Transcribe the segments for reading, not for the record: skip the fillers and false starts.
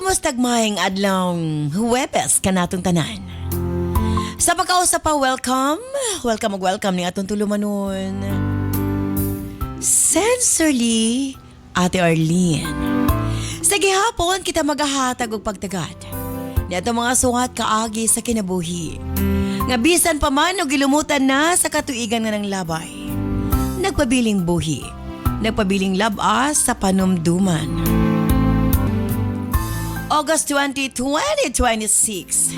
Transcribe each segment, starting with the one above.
Kumusta gmayeng adlong Huwebes kanatong tanan? Sa pagkausap pa, welcome ni atong tulumanon. Sensorly, Ate Arlene. Sa gihapon, kita maghahatag og pagtagad. Ni atong mga suhat kaagi sa kinabuhi. Nga bisan pa man o gilumutan na sa katuigan nga ng labay. Nagpabiling buhi. Nagpabiling labas sa panumduman. August 20, 2026.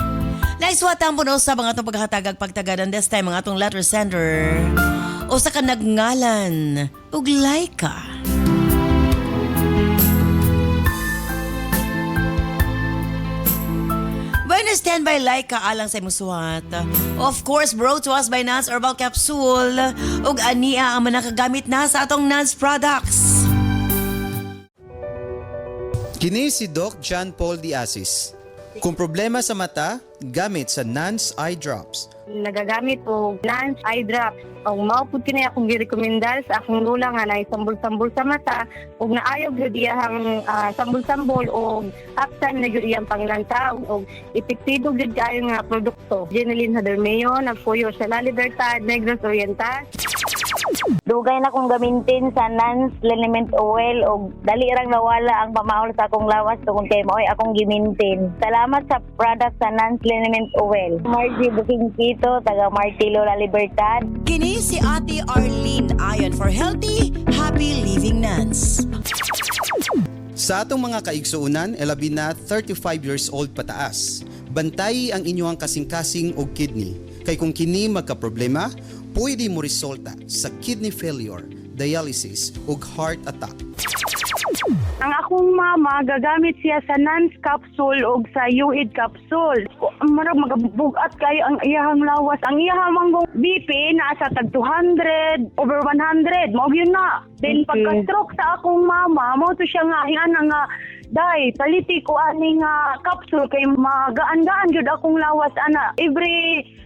Naiswatang puno sa mga itong paghatagag pagtagadan this time mga itong letter sender o sa kanagngalan ug Laika. Bueno, standby Laika alang sa imong suwat. Of course, brought to us by Nance Herbal Capsule ug ania ang manakagamit na sa atong Nance products. Kini si Doc John Paul Diasis. Kung problema sa mata, gamit sa Nance Eye Drops. Nagagamit po Nance Eye Drops. Ang maupod kinay akong girekomendar sa akong lula nga na sambol-sambol sa mata ug naayaw gyud iyang sambol-sambol o aksan na gyud iyang panglanta ug epektibo gyud kaayo nga produkto. Jenilyn Hadermeo nagpuyo sa La Libertad, Negros Oriental. Dugay na kong gamitin sa Nance Liniment Oil o dali rang nawala ang pamaol sa akong lawas tungkol kay maoy akong gimintin. Salamat sa product sa Nance Liniment Oil. Margie Booking Kito, taga Martilo, La Libertad. Kini si Ate Arlene ayon for healthy, happy living Nance. Sa atong mga kaigsuunan, elabi na 35 years old pataas. Bantayi ang inyong kasing-kasing o kidney. Kay kung kini magka-problema, pwede mo resulta sa kidney failure, dialysis o heart attack. Ang akong mama gagamit siya sa Nance capsule o sa UID capsule. Marag magabugat kayo ang iyahang lawas. Ang iyahang manggong BP nasa tag 200 over 100. Mao yun na. Then pagka-stroke sa akong mama, mo to siya nga nga dai paliti ko ani nga capsule kay magaan-gaan jud akong lawas ana. Every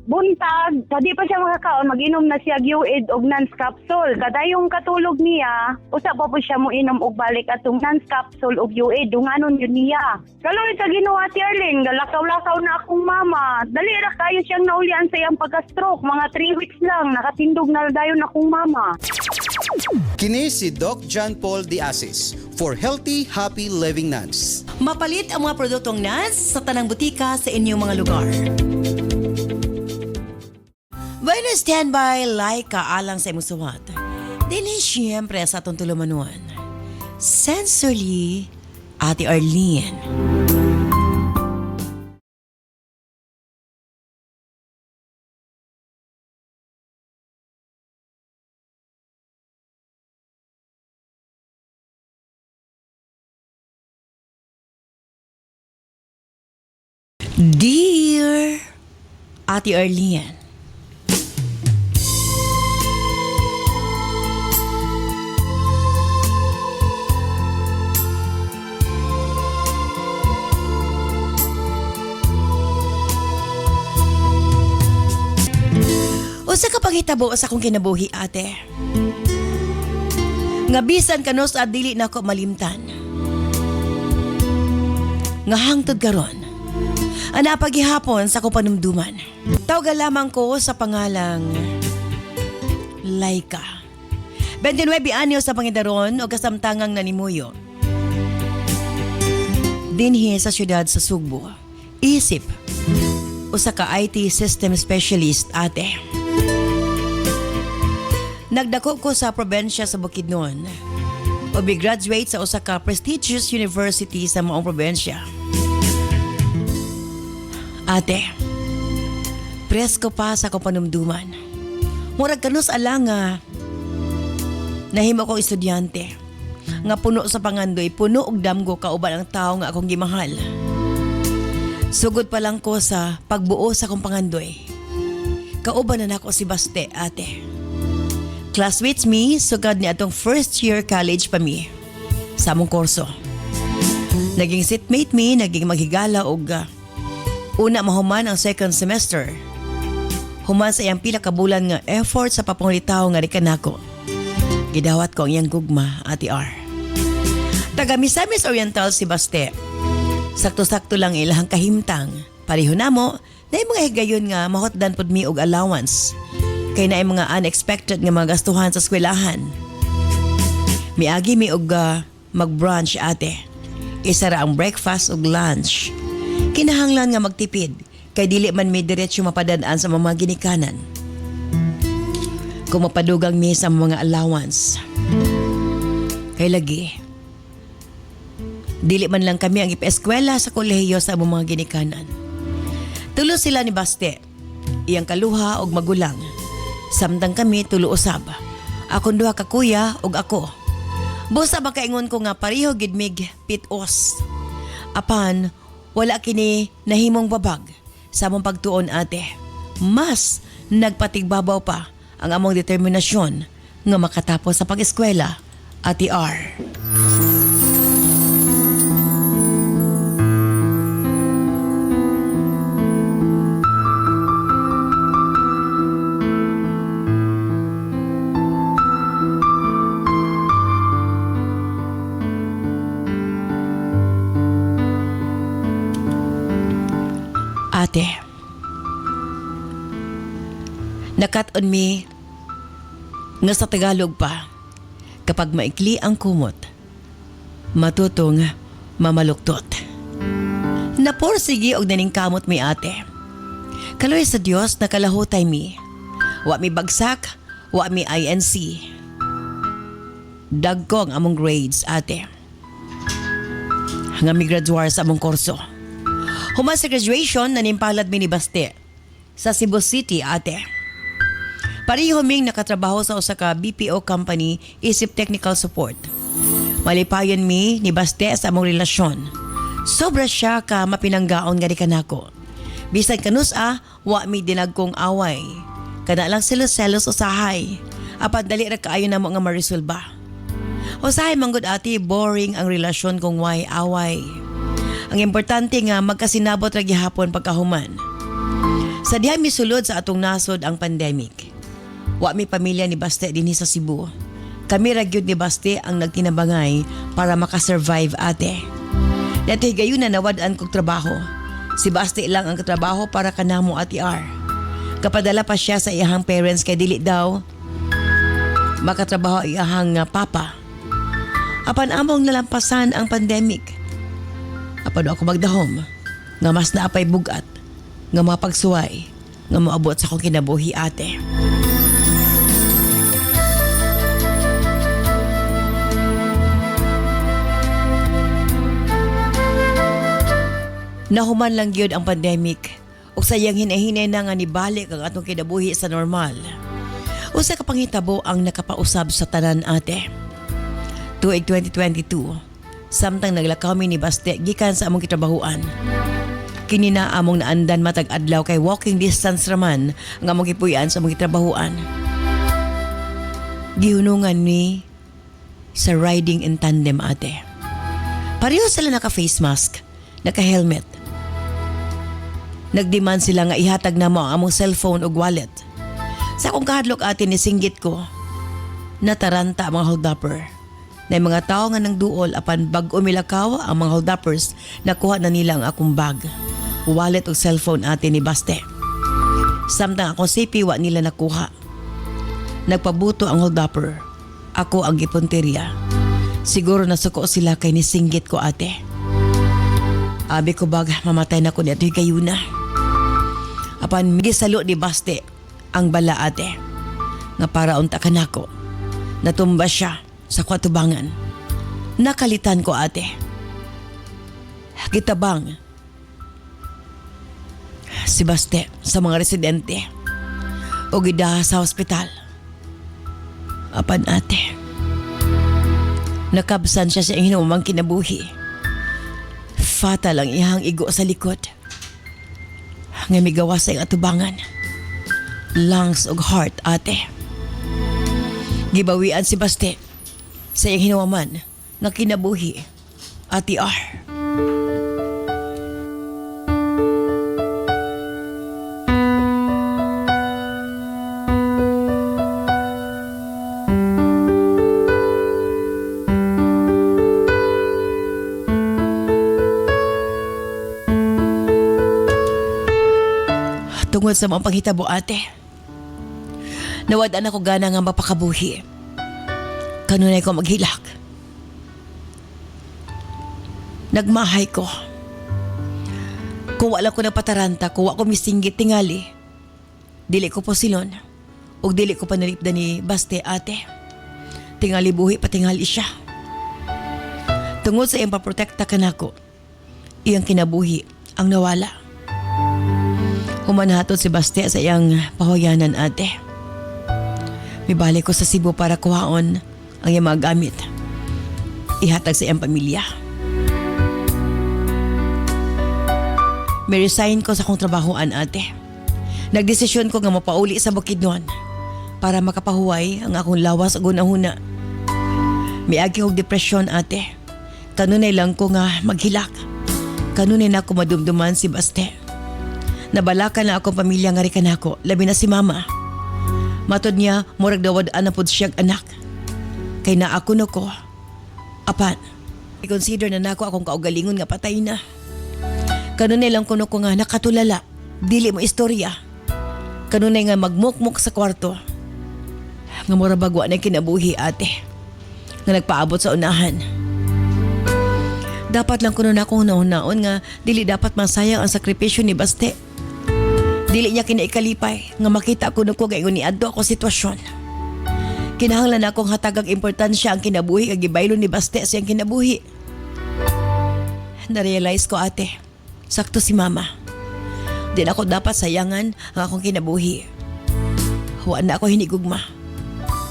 buntag, di pa siya makakaon, mag-inom na siya UID og Nance capsule. Kadayong katulog niya, usa pa po siya mo inom og balik atong Nance capsule og UID, dunganon yun niya. Kaloy sa ginawa ti Arlene, galakaw-lakaw na akong mama. Dali ra kayo siyang naulian sa iyang pagka-stroke, mga 3 weeks lang, nakatindog na dayon akong mama. Kini si Doc John Paul Diasis for healthy, happy living Nance. Mapalit ang mga produktong Nance sa tanang butika sa inyong mga lugar. Bueno, standby, Laika alang sa imong suwat. Dili siyempre sa atong tulumanon. Sensorly, Ate Arlene. Dear Ate Arlene, usa ka panghitabo sa akong kinabuhi, ate. Nga bisan kanos at dili na ako malimtan. Nga hangtod karon. Ana paghihapon sa akong panumduman. Tawga lamang ko sa pangalang Laika. 29 anyo sa pangidaron o kasamtangang nanimuyo. Dinhi sa syudad sa Sugbo. Isip. Usa ka IT system specialist, ate. Nagdako ko sa probensya sa Bukidnon. O graduate sa usa ka prestigious university sa maong probensya. Ate, presko pa sa akong panumduman. Murag kanus alanga. Nahimo akong estudyante. Nga puno sa pangandoy, puno og damgo kauban ang tao nga akong gimahal. Sugod pa lang ko sa pagbuo sa akong pangandoy. Kauban na nako si Baste, ate. Classmates me, sugad ni atong first year college pa mi. Sa among kurso. Naging seatmate me, naging maghigala og una mahuman ang second semester. Human sa iyang pila ka bulan nga effort sa papangulitaw nga di kanako. Gidawat ko ang iyang gugma, Ate R. Taga Misamis Oriental si Baste. Sakto-sakto lang ilahang kahimtang. Pareho namo, na mga higayon nga mahotdan pod mi og allowance. Kay na mga unexpected nga mga gastuhan sa eskwelahan. Miagi mi og mag-brunch ate. Isa ra ang breakfast ug lunch. Kinahanglan nga magtipid kay dili man mi diretso mapadadaan sa mga ginikanan. Kung mapadugang mi sa mga allowance. Kay lagi. Dili man lang kami ang ipaeskwela sa kolehiyo sa among mga ginikanan. Tulo sila ni Baste. Iyang kaluha og magulang. Samtang kami tulo usab. Akong duha ka kuya ug ako. Busa ba kaingon ko nga pareho gid mig pitos. Apan wala kini nahimong babag sa among pagtuon ate. Mas nagpatigbabaw pa ang among determinasyon nga makatapos sa pag-eskwela, Ate R. Ate, nakat-on mi nga sa Tagalog pa, kapag maikli ang kumot, matutong mamaluktot. Naporsigi og naning kamot mi ate. Kaloy sa Dios nakalahutay mi. Wa mi bagsak, wa mi INC. Dagkong among grades ate. Nga mi graduar sa among kurso. Human sa graduation, nanimpalad mi ni Baste sa Cebu City, ate. Pareho ming nakatrabaho sa usa ka BPO company isip technical support. Malipayon mi ni Baste sa among relasyon. Sobra siya ka mapinanggaon nga di kanako. Bisan kanus wa mi dinagkong away. Kana lang selos-selos usahay. Apan dali ra kaayo namo nga marisolba. Usahay manggod ate, boring ang relasyon kung way away. Ang importante nga magkasinabot ra gihapon pagkahuman. Sa diha misulod sa atong nasod ang pandemic. Wa mi pamilya ni Baste dinhi sa Cebu. Kami ra gyud ni Baste ang nagtinabangay para makasurvive ate. Datoy gayon na nawad-an kog trabaho. Si Baste lang ang katrabaho para kanamo Ate R. Kapadala pa siya sa iyahang parents kay dili daw makatrabaho iyahang papa. Apan among nalampasan ang pandemic. Apado ako magdahom, nga mas naapay bugat, nga mapagsuway, nga maabot sa akong kinabuhi ate. Nahuman lang gyud ang pandemic, ug sayang hinahinay na nga nibalik ang atong kinabuhi sa normal. Usa ka panghitabo ang nakapausab sa tanan ate. Tuig 2022, samtang naglakaw mi ni Baste gikan sa among kitrabahuan. Kini na among naandan matag adlaw kay walking distance raman ang among gipuy-an sa among kitrabahuan. Gihunungan ni sa riding in tandem ate. Pareho sila naka-face mask, naka-helmet. Nagdemand sila nga ihatag na mo ang among cellphone ug wallet. Sa akong kahadlok ate ni singgit ko, nataranta ang mga hold-upper. Na mga tao nga nang duol apan bag-o milakaw ang mga hold-uppers, nakuha na nila ang akong bag, wallet ug cellphone ate ni Baste. Samtang akong CP wa nila nakuha. Nagpabuto ang hold-upper. Ako ang gipunteriya. Siguro nasuko sila kay nisinggit ko ate. Abi ko bag mamatay na ko ni ato'y kayuna. Apan migisalo ni Baste ang bala ate. Nga para unta ka nako. Natumba siya sa kwatubangan. Nakalitan ko ate. Gitabang si Baste sa mga residente o gidaha sa ospital. Apan ate, nakabsan siya sa hinumang kinabuhi. Fatal ang ihang igo sa likod. Nga migawa sa iyang atubangan. Lungs ug heart ate. Gibawian si Baste sa iyang hinuwaman nga kinabuhi, Ate R. Tungod sa mga panghitabo ate. Nawadan ako gana nga mapakabuhi. Kanunay ko maghilak. Nagmahay ko. Kung wala ko napataranta, kung wala ko misinggit tingali, dili ko po silon. O dili ko panalipda ni Baste ate. Tingali buhi pa tingali siya. Tungod sa iyang paprotekta kanako, iyang kinabuhi ang nawala. Humanahatod si Baste sa iyang pahoyanan ate. Mibalik ko sa Cebu para kuhaon ang iyang mga gamit. Ihatag sa iyang pamilya. May resign ko sa akong trabahoan ate. Nagdesisyon ko nga mapauli sa Bukidnon para makapahuway ang akong lawas ug hunahuna. May agi og depresyon ate. Kanunay lang ko nga maghilak. Kanunay na ako madumduman si Baste. Nabalakan na akong pamilya nga rikan ako, labi na si mama. Matod niya, murag dawad-an na pod siyag anak. Kay na ako no ko. Apan, i-consider na nako akong kaugalingon nga patay na. Kanunay lang kuno ko nga nakatulala, dili mo istorya. Kanunay nga magmukmuk sa kwarto. Nga mura bagwa na kinabuhi ate. Nga nagpaabot sa unahan. Dapat lang kuno na akong naon nga dili dapat masayang ang sakripisyo ni Baste. Dili niya kinaikalipay nga makita ko ko gayon ni adto ako sitwasyon. Kinahanglan akong hatagang importansya ang kinabuhi kag gibaylo ni Baste sa iyang kinabuhi. Na-realize ko ate, sakto si mama. Di na ako dapat sayangan ang akong kinabuhi. Huwag na ako hinigugma.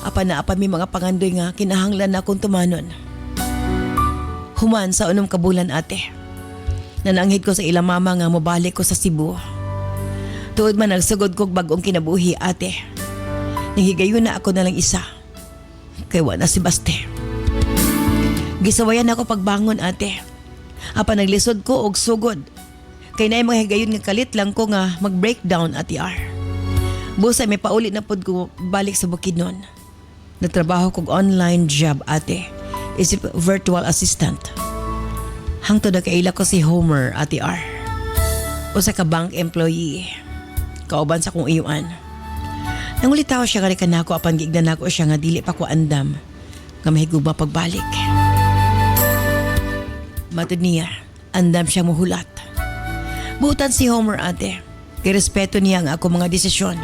Apa na apa may mga pangandoy nga kinahanglan na akong tumanon. Human sa unong kabulan ate. Nananghid ko sa ilang mama nga mobalik ko sa Cebu. Tuod man nagsugod kog bagong kinabuhi ate. Nahigayon na ako na lang isa. Kay wala si Baste. Gisawayan ako pagbangon ate. Apa naglisod ko og sugod. Kay naay mga higayon nga kalit lang ko nga mag-breakdown ati R. Busa may paulit na pod ko balik sa Bukidnon. Nagtrabaho kog online job ate. Isip virtual assistant. Hangtod na kaila ko si Homer ati R. Usa ka bank employee. Kauban sa kong iyuan. Nangulitaw siya nga rikan nako apan gigdan nako siya nga dili pa ko andam nga mahigugma pagbalik. Matod niya, andam siya muhulat. Butan si Homer ate. Kay respeto niya ang ako mga desisyon.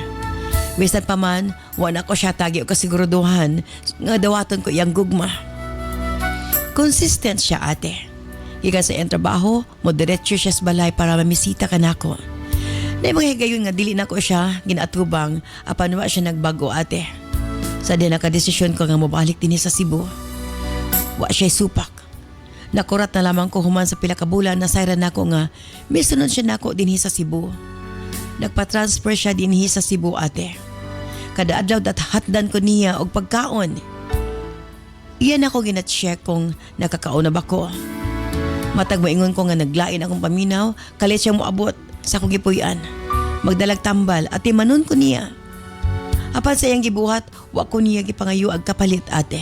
Bisan pa man, wala ko siya tagi o kasiguraduhan nga dawaton ko iyang gugma. Consistent siya ate. Ika sa iyang trabaho, moderetso siya sa balay para mamisita ka nako. Na mga higayon nga dili na ko siya ginaatubang apan wa siya nagbago ate. Sa di nakadesisyon ko nga mabalik din sa Cebu. Wa siya supak. Nakurat na lamang ko human sa pila ka bulan na sayran nako nga misunod siya nako dinhi sa Cebu. Nagpa-transfer siya dinhi sa Cebu ate. Kada adlaw hatdan ko niya og pagkaon. Iyan ako gina-check kung nakakaon na ba ko. Matag maingon ko nga naglain akong paminaw, kalit siya moabot sa akong gipuy-an. Magdalag tambal at imanon ko niya. Apan sa iyang gibuhat, wa ko niya gipangayo ag kapalit ate.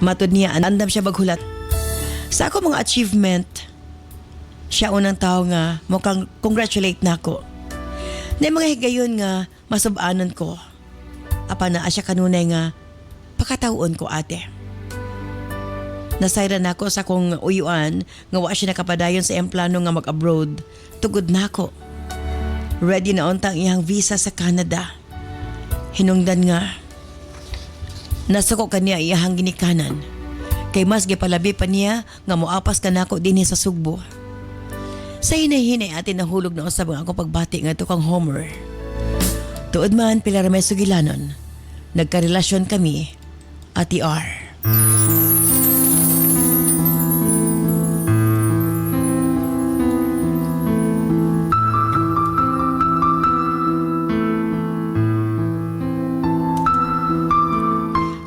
Matod niya, andam siya baghulat. Sa ako mga achievement, siya unang tao nga mukhang congratulate na ako. Na mga higayon nga masabanon ko. Apan na siya kanunay nga pakatawon ko ate. Nasayran nako sa kong uyuan nga wa siya nakapadayon sa iyang plano nga mag-abroad. Tugod nako. Ready na untang iyang visa sa Canada. Hinungdan nga. Nasuko kaniya iyang ginikanan. Kay mas gipalabi pa niya nga moapas ka nako dinhi sa Sugbo. Sa hinay-hinay atin nahulog na usab ang akong pagbati nga tukang Homer. Tuod man pila ra may sugilanon. Nagkarelasyon kami, Ati R.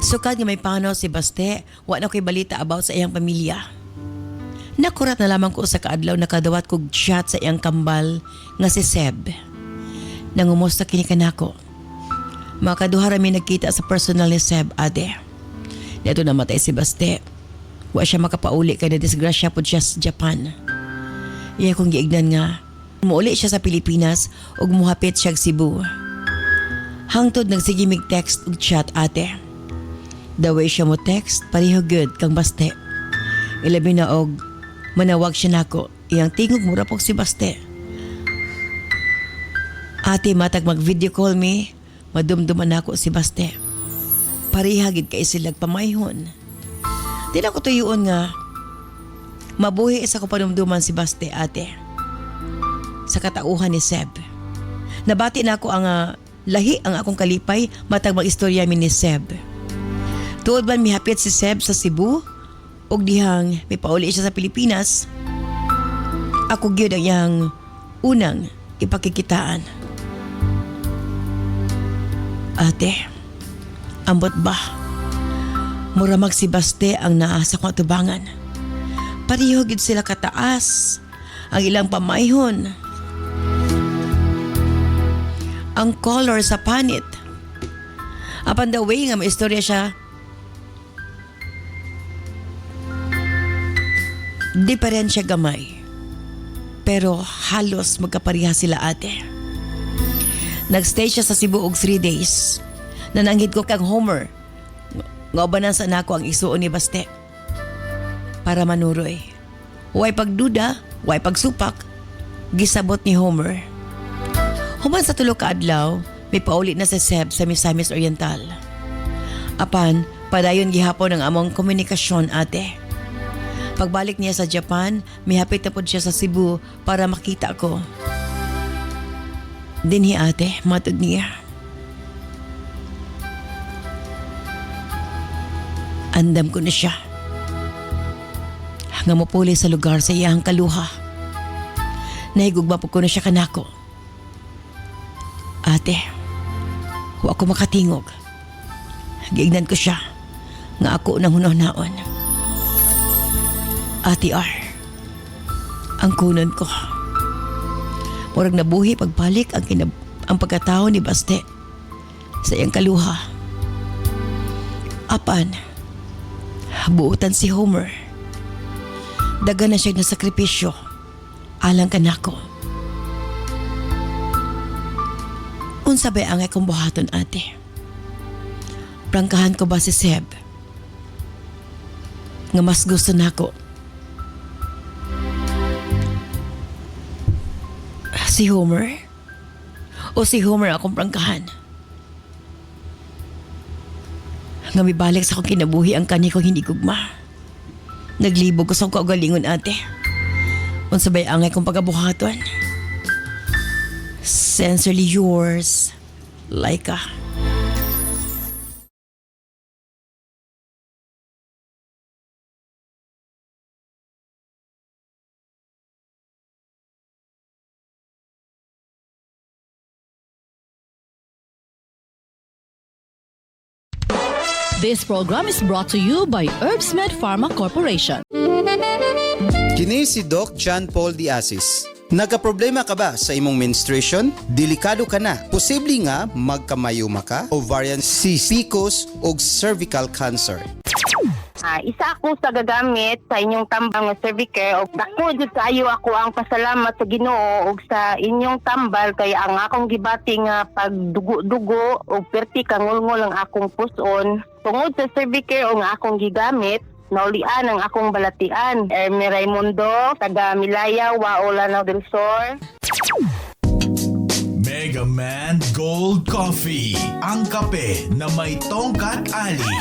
Sukad nga may panaw si Baste, wa na ko'y balita about sa iyang pamilya. Nakurat na lamang ko sa kaadlaw na kadawat kog chat sa iyang kambal nga si Seb. Nangumusta kini kanako. Makaduha rami nagkita sa personal ni Seb ade. Dito namatay si Baste. Wa siya makapauli kay na disgrasya pod siya sa Japan. Iya kong giignan nga Muuli siya sa Pilipinas ug muhapit siya Cebu. Hangtod nagsige mig text ug chat ate. The way siya mo text, pareho good kang baste. Ilabi na og manawag siya nako, iyang tingog mura pog si baste. Ate matag mag video call me, madumduman ako si baste. Pareha gid kay silag pamayhon. Di na ko tuyuon nga mabuhi isa ko panumduman si baste ate. Sa katauhan ni Seb. Nabati na ako ang lahi ang akong kalipay matag mag-istorya mi ni Seb. Tuod man mihapit si Seb sa Cebu ug dihang may pauli siya sa Pilipinas. Ako gyud ang iyang unang ipakikitaan. Ate, ambot ba? Muramag si Baste ang naasa kong atubangan. Pareho gid sila kataas ang ilang pamayhon. Ang color sa panit. Apan the way nga may istorya siya, diferensya gamay. Pero halos magkapareha sila ate. Nagstay siya sa Cebu og 3 days. Nananghid ko kang Homer. Ngobanan sa nako ang isuon ni Baste. Para manuroy. Way pagduda, way pagsupak. Gisabot ni Homer. Human sa tulo ka adlaw, may pauli na si Seb sa Misamis Oriental. Apan, padayon gihapon ang among komunikasyon ate. Pagbalik niya sa Japan, mihapit na pod siya sa Cebu para makita ko. Dinhi ate, matod niya. Andam ko na siya. Nga mupuli sa lugar sa iyang kaluha. Nahigugma po ko na siya kanako. Ate, wa ko makatingog. Giignan ko siya nga ako nang hunahnaon. Ate R, ang kunon ko. Murag nabuhi pagbalik ang pagkatao ni Baste sa iyang kaluha. Apan, buutan si Homer. Daga na siya nasakripisyo alang kanako. Unsa bay ang akong buhaton ate? Prangkahan ko ba si Seb? Nga mas gusto nako si Homer? O si Homer akong prangkahan? Nga mibalik sa akong kinabuhi ang kani ko hindi gugma. Naglibog ko sa akong kaugalingon ate. Unsa bay ang akong pagabuhaton? Sincerely yours, Laika. This program is brought to you by Herbsmed Pharma Corporation. Kini si Doc John Paul Diasis. Nagkaproblema ka ba sa imong menstruation? Delikado ka na. Posible nga magkamayuma ka, ovarian cyst, PCOS o cervical cancer. Isa ako sa gagamit sa inyong tambang nga Servicare og dako jud kayo ako ang pasalamat sa Ginoo og sa inyong tambal kay ang akong gibati nga pagdugo-dugo og perti kangulngol ang akong puson tungod sa Servicare og nga akong gigamit. Naulian ang akong balatian. Ermi Raimundo, taga Milaya, Waolanao del Sur. Mega Man Gold Coffee, ang kape na may tongkat ali.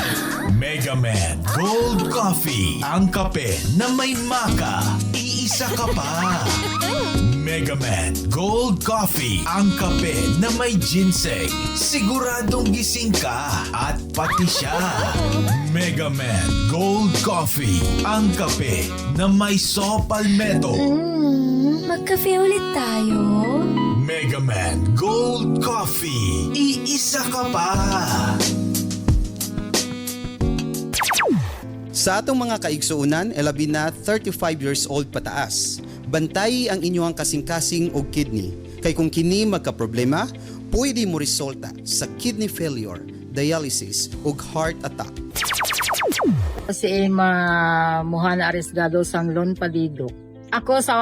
Mega Man Gold Coffee, ang kape na may maka. Iisa ka pa. Mega Man Gold Coffee, ang kape na may ginseng. Siguradong gising ka at pati siya. Mega Man Gold Coffee, ang kape na may saw palmetto. Magkape ulit tayo. Mega Man Gold Coffee, iisa ka pa. Sa atong mga kaigsuunan, labi na 35 years old pataas. Bantayi ang inyong kasing-kasing og kidney. Kay kung kini magka-problema, pwede mo resulta sa kidney failure, dialysis ug heart attack. Si Emma Mohana Arisgado Sanglon Palidok. Ako sa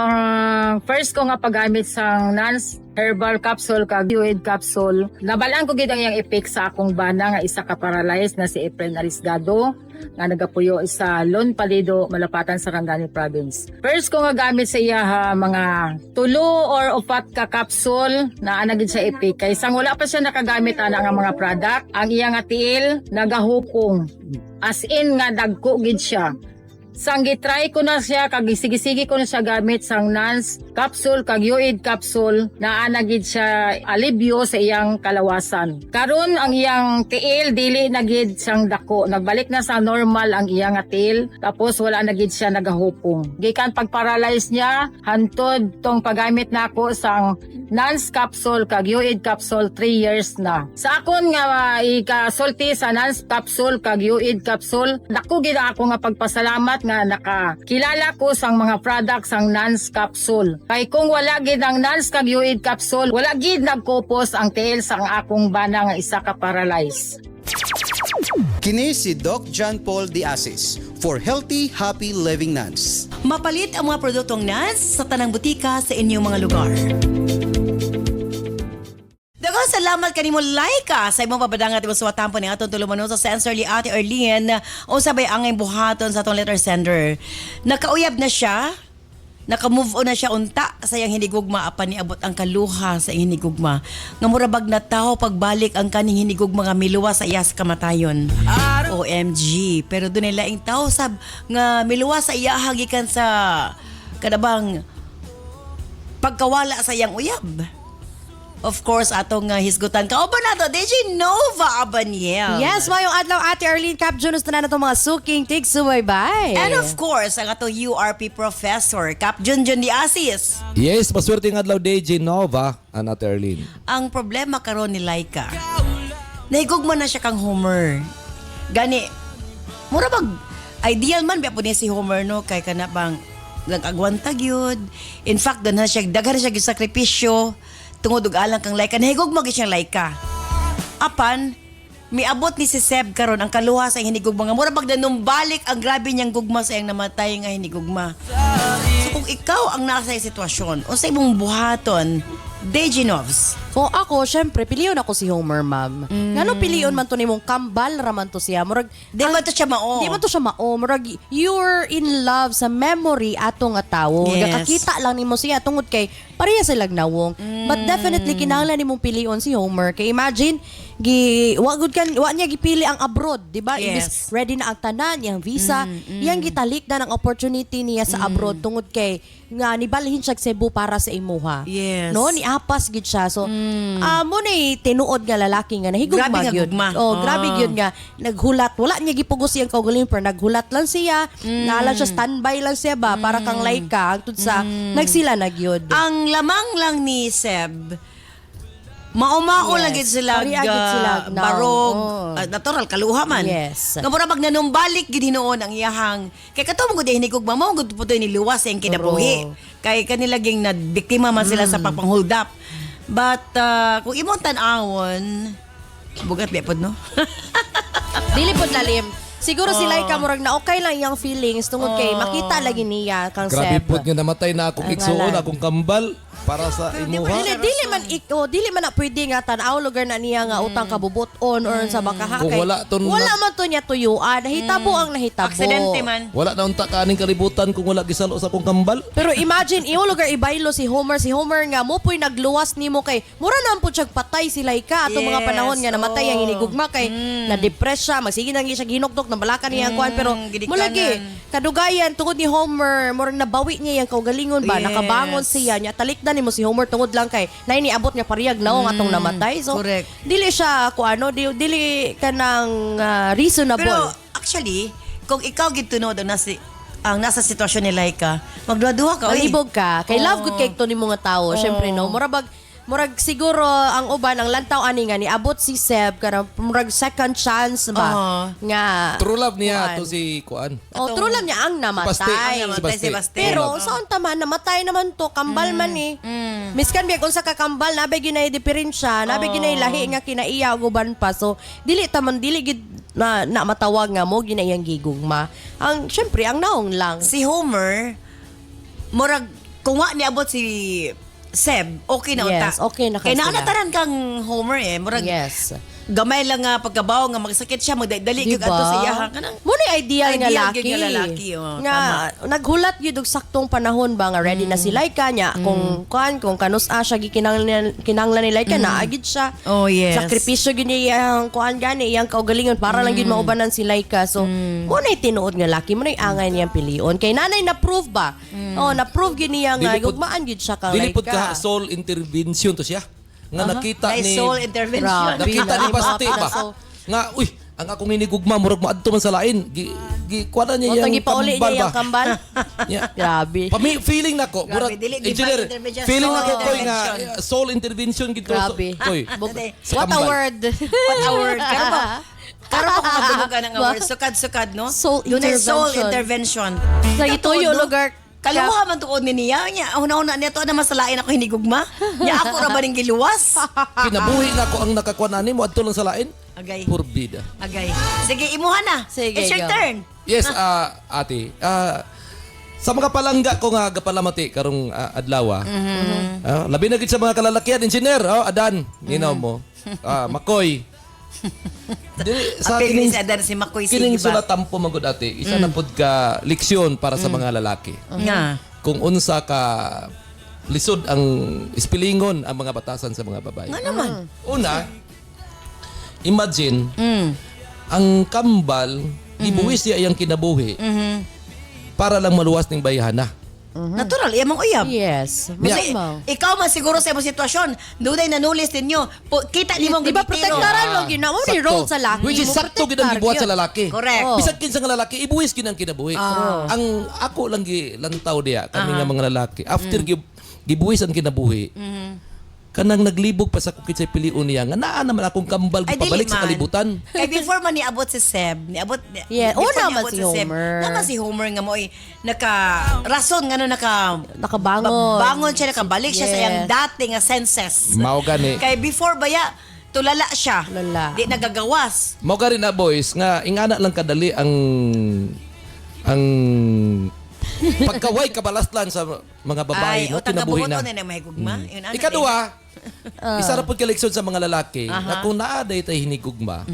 first ko nga paggamit sa Nance herbal capsule kag Fluid capsule, nabalaan ko gid ang iyang effect sa akong bana nga isa ka paralyzed na si Efren Arisgado nga nagapuyo sa Lon Palido, Malapatan, Sarangani Province. First ko nga gamit sa iya mga 2 or 4 ka capsule na ana gid sa effect kay sang wala pa siya nakagamit ana nga mga product, ang iya nga tiil nagahukong. As in nga dagko gid siya. Sang gitry ko na siya, kag sige ko na siya gamit sang Nance capsule kag Uid capsule na anagid siya alibyo sa iyang kalawasan. Karon ang iyang tiil dili na gid siyang dako, nagbalik na sa normal ang iyang tiil, tapos wala na gid siya nagahupong. Gikan pag-paralyze niya hantod tong paggamit nako sang Nance capsule kag Uid capsule 3 years na. Sa akon nga ikasulti sa Nance capsule kag Uid capsule, dako gid ako nga pagpasalamat nga nakakilala ko sang mga products sang Nance capsule. Kay kung wala gid ang Nance kag Uid capsule, wala gid nagkupos ang tiil sang akong bana nga isa ka paralyze. Kini si Doc John Paul De Asis for Healthy, Happy Living Nance. Mapalit ang mga produktong Nance sa tanang butika sa inyong mga lugar. Daghang salamat kanimo Laika sa imong pabadangat imong suwatampo ni atong tulumanon sa Sensorly Ate Arlene o sabay angay buhaton sa atong letter sender. Nakauyab na siya. Naka-move on na siya unta sa iyang hinigugma apan niabot ang kaluha sa iyang hinigugma. Nga murabag na tao pagbalik ang kaning hinigugma nga miluwa sa iya sa kamatayon. OMG. Pero doon nila ang tao sab nga miluwa sa iya hagikan sa kadabang pagkawala sa iyang uyab. Of course, atong hisgutan ka. O ba na to? DJ Nova Abaniel. Yes, mayong adlaw Ate Arlene Cap Junus na to mga suking tig subaybay. And of course, ang ato URP professor, Cap Junjun Di Asis. Yes, maswerte nga adlaw DJ Nova and Ate Arlene. Ang problema karon ni Laika, nahigugma na siya kang Homer. Gani, mura bag, ideal man biya po niya si Homer, no? Kay ka na bang nag-agwantag yun. In fact, daghan na siya gisakripisyo tungod og alang kang Laika. Nahigugma gyud siyang Laika. Apan, miabot ni si Seb karon ang kaluha sa hinigugma nga mura bag nanumbalik ang grabe niyang gugma sa iyang namatay nga hinigugma. So kung ikaw ang nasa sitwasyon, unsay imong buhaton, DJ Novs? Kung ako, syempre, piliyon ako si Homer, ma'am. Ngano piliyon man to nimong kambal raman to siya. Murag, Di man to siya mao. Di man to siya mao. Murag, you're in love sa memory ato nga tawo. Yes. Nakakita lang nimo siya tungod kay pareha silang nawong. But definitely, kinahanglan nimong piliyon si Homer. Kay imagine, wa niya gipili ang abroad, di ba? Yes. Ibis ready na ang tanan, yung visa. Yang gitalik na ng opportunity niya sa abroad tungod kay nga nibalhin siya sa Cebu para sa imuha. Yes. No, ni apas gid siya. So, mo ni tinuod nga lalaki nga nahigugma Grabe nga gyud. gugma. Oh, grabe gyud nga naghulat. Wala niya gipugos siyang kaugaling pero naghulat lang siya. Naala siya standby lang siya ba para kang Laika hangtod sa nagsila na gyud. Ang lamang lang ni Seb, mao-mao Yes. lang gid sila Pareha gid sila, no. barog, Oh. natural kaluha man. Yes. Nga mura bag nanumbalik gid hinuon ang iyahang kay kato mo gud hinigugma mo gud putoy ni luwas ang kinabuhi. Kay kanila ging nabiktima man sila sa pagpang-hold up. But kung imong tan-awon, bugat biapod no. Dili pod lalim. Siguro si Laika murag na okay lang iyang feelings tungod kay makita lagi niya kang Grabe Seb. po nga namatay na akong Ang igsuon, ngalan. akong kambal para sa imuha. Dili man na pwede nga tan-aw lugar na niya nga utang kabubuton or sa bakaha Kung kay wala man to niya tuyuan, nahitabo ang nahitabo. Aksidente man. Wala na unta kaning kalibutan kung wala gisalo sa akong kambal. Pero imagine, iyo lugar ibaylo si Homer nga mo po'y nagluwas nimo kay mura na po siya patay si Laika atong mga Yes, panahon nga namatay ang oo. hinigugma kay na-depress siya, magsige nang siya ginukdok ng balakan niya ang kuan pero gidikanan. mulagi kadugayan tungod ni Homer murag nabawi niya yung kaugalingon ba Yes. nakabangon siya nya talikdan nimo si Homer tungod lang kay nay niabot nga pariyag naong atong namatay so correct. dili siya kuano dili kanang reasonable. Pero actually, kung ikaw gid tunod ang nasa sitwasyon ni Laika, magduha-duha ka. oy. Malibog ka. Kay love Oo. good kay to ni mga tao. Syempre no. Murag siguro ang uban ang lantaw ani nga ni abot si Seb kana murag second chance ba nga True love niya kuan. to si Kuan. true love niya ang Basti. namatay. Ang namatay si Basti. Pero sa unta man namatay naman to kambal man eh. Miskan biag unsa ka kambal nabe ginay diferensya, nabe ginay lahi nga kinaiya ug uban pa. So dili gid na matawag nga mo ginayang gigugma. Ang syempre ang naong lang. Si Homer, murag kung wa niabot si Seb, okay na unta. Yes, okay na Kaya sila. naanataran kang Homer murag Yes. gamay lang nga pagkabaw nga magsakit siya, magdali Diba? gyud ato sa iya kanang Muna ideal nga Ideal laki. gyud nga lalaki, Nga, naghulat yun og saktong panahon ba nga ready na si Laika niya. Kung kanus-a siya, kinanglan ni Laika, naagid siya. Oh, yes. Sakripisyo gini iyang kuan gani, iyang kaugalingon para lang yun maubanan si Laika. So, muna'y tinuod nga laki, muna'y angay niyang pilion. Kay nanay na-prove ba? Oh, na-prove gini nga, Dili pud- gugmaan gid siya kang Dili pud Laika. ka soul intervention to siya. Nga nakita May ni soul intervention. Grabe. nakita ni Grabe, Basti mga ba? so- Nga uy, ang akong hinigugma murag maadto man sa lain. Kuha niya O, yang gipauli kambal niya yung ba? kambal. Yeah. Grabe. Feeling nako, Grabe, murag dili, di ba engineer. intervention, Feeling soul nako koy nga intervention. soul intervention gid ko. Grabe. Koy. sa What a kambal. word. What a word. Karo ba? Karo pa kung kadugan ng award. Sukad-sukad, no? Soul Dunay soul intervention. intervention. Sa ituyo lugar. Kaluha man tuod ni niya. Una-una niya to na masalain ako hinigugma. Niya ako ra ba ning giluwas? Pinabuhi na ko ang nakakuan ani mo adto lang sa lain. Agay. Purbida. Agay. Sige, imuha na. Sige, It's your go. turn. Yes, ate. Sa mga palangga ko nga gapalamati karong adlaw. Labi na gid sa mga kalalakihan, engineer, Adan, ninaw mo. Makoy. Dili sa Apil kining ni si Adan si Makoy kining sige ba? sulatampo magud ate, isa na pud ka leksyon para sa mga lalaki. Nga. Kung unsa ka lisod ang ispilingon ang mga batasan sa mga babae. Nga naman. Una, imagine ang kambal ibuwis niya iyang kinabuhi para lang maluwas ning bayhana. Natural, iyang uyab. Yes. Kasi Normal. ikaw man siguro sa imong sitwasyon, dunay nanulis ninyo. Kita nimo Di ba protektaran mo gina mo ni Sakto. role sa laki. Which is Mo sakto gid protektar ang gibuhat sa yun. lalaki. Correct. Oh. Bisag kinsa nga lalaki ibuwis gid ang kinabuhi. Ang ako lang lantaw diya kami nga mga lalaki after gibuwis ang kinabuhi. Kanang naglibog pa sa kukit sa piliun niya nga naa naman akong kambal Ay, pabalik dili sa man. kalibutan. Kay before man niabot si Seb, Yeah, before una man niabot si Homer. Naman si Homer nga mo rason nga no Nakabangon. bangon siya, nakabalik siya sa Yes. iyang dati nga senses. Mao gani. Kay before baya tulala siya. Lala. Di nagagawas. Mao gani na boys nga ingana lang kadali ang pagkaway kabalaslan sa mga babae no utang kinabuhi kabuhot na. na mahigugma. Yun, ano, Ikaduha, isa ra pud ka leksyon sa mga lalaki na kung naaday tay hinigugma,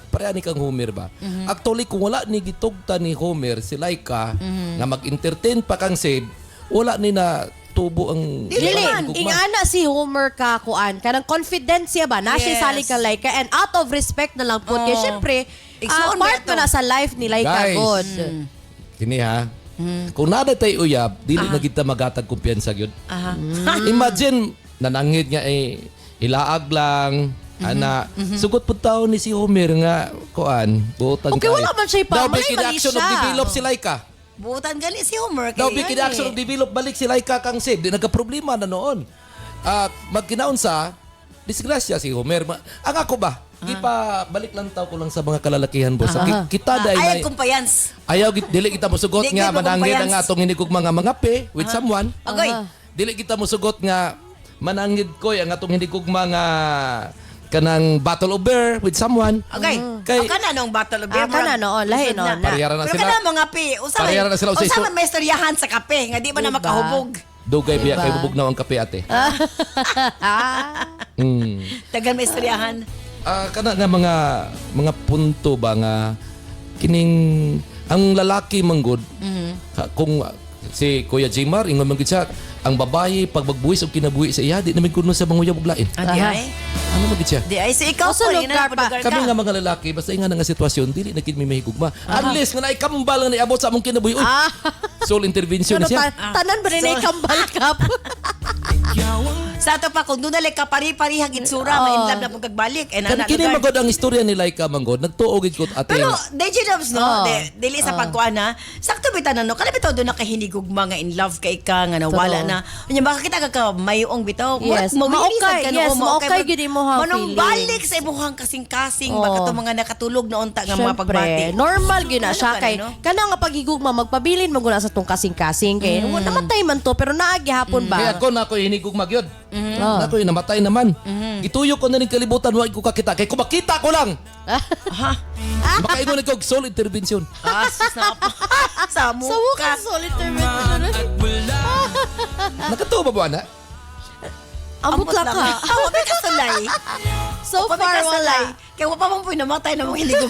pareha ni kang Homer ba? Actually kung wala ni gitugta ni Homer si Laika nga mag-entertain pa kang Seb, wala ni na tubo ang Dili, hinigugma. ingana si Homer ka kuan. Kanang confidence siya ba? Na siya Yes. sali ka Laika and out of respect na lang po. Kaya syempre, Igsoon part ba mo ito? na sa life ni Laika Guys. God. Kini ha. Kung naaday tay uyab, dili na kita magatag kumpiyansa gyud. Imagine nananghid nga ilaag lang ana sugot pud taon ni si Homer nga kuan buotan Okay, wala man siya daw mali, big mali action of siya. develop si Laika Buutan gali si Homer. daw kay- big action of develop balik si Laika kang Seb di nagka-problema na noon magkinaon sa disgrasya si Homer ang ako ba gipa balik lang taw ko lang sa mga kalalakihan boss kita day Ayaw na kumpiyansa. ayaw dili kita mosugot Di nga kita mananghid magkumpiyansa. ang atong hinigugma nga mga pe with someone Agoy. dili kita mosugot nga mananghid ko ang atong hinigugma nga kanang battle of bear with someone. Okay. Kay- Kana nung battle of beer. kana noon, lahi Usod noon na. Parehara na Pero sila. kana mga pi. Parehara na sila, usay Usa so- man may istoryahan sa kape nga di man na Diba? makahubog. Dugay biya kay bubog na ang kape ate. Tagan may istoryahan. Kana nga mga punto ba nga kining ang lalaki manggod kung si Kuya Jimar ingon man gid siya ang babae pag magbuwis og kinabuhi sa iya di namin kuno sa mga uyab ug lain. Di ay. Ano man gid siya? Di ay. So ikaw Sa po. lugar pa. Kami nga mga lalaki, basta nga nga sitwasyon, dili na kid may mahigugma. Unless nga naikambal nga niabot sa among kinabuhi. Uy, soul intervention Ano na siya. tanan ba rin ay kambal kap? Sa ato pa, kung doon nalang kapari-parihang itsura, ma-inlove na pong kagbalik. Kan kini magod ang istorya ni Laika manggod, nagtuog gid ko ate. Pero, DJ Loves, no? Oh. Dili sa pagkuhan na, sakto bitaw na, no? Kala bitaw doon nakahinigugma nga in love kay ka, nga nawala Totoo. na. Kanya, baka kita ka mayong bitaw. Yes, maokay. Yes, maokay gid imong Manong feeling. balik sa imuhang kasing-kasing, Oh. baka to mga nakatulog na unta nga mga pagbati. Normal gina Ano siya ka na, kay no? kana nga pagigugma magpabilin mo guna sa tong kasing-kasing kay namatay man to pero naagi hapon Kaya ba? ako na ako hinigugma gyud. Oh. Ako namatay naman. Gituyo ko na ning kalibutan wa ko kakita kay kung makita ko lang. Ha? Makaingon ko og soul intervention. Sa Sa muka. wakas solid intervention. Nakatuwa ba na? Ambot lang ka. Awa may kasulay. So far, wala. Kaya wapa mong pinamatay na mong hiligog.